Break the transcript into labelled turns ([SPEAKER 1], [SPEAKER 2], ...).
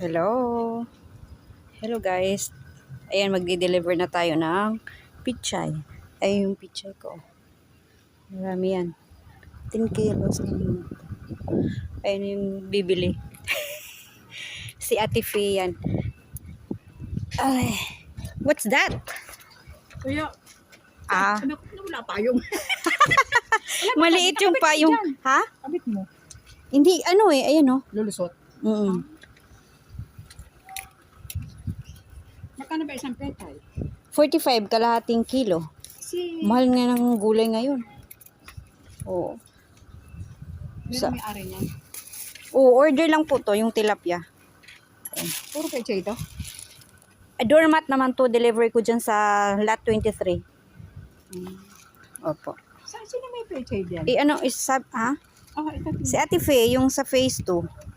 [SPEAKER 1] Hello. Hello guys. Ayan, magdi-deliver na tayo ng pichay. Ay, yung pichay ko. Marami yan. 10 kilos. Ayun yung bibili. Si Ate Fee yan. Ay, what's that?
[SPEAKER 2] Kuya,
[SPEAKER 1] Ah,
[SPEAKER 2] wala pa yung.
[SPEAKER 1] maliit yung payong. Ha?
[SPEAKER 2] Kabit mo.
[SPEAKER 1] Hindi, ano eh. Ayan oh.
[SPEAKER 2] Lulusot. Magkano ba isang petay?
[SPEAKER 1] 45 kalahating kilo. Mahal nga ng gulay ngayon. Oo.
[SPEAKER 2] Meron may ari niyan.
[SPEAKER 1] Oo, order lang po to, yung tilapia.
[SPEAKER 2] Puro petay ito.
[SPEAKER 1] Doormat naman to, delivery ko dyan sa lot 23. Opo.
[SPEAKER 2] Sino may petay diyan?
[SPEAKER 1] Eh ano, ha?
[SPEAKER 2] Ah, ito.
[SPEAKER 1] Si Ate Faye, yung sa phase 2.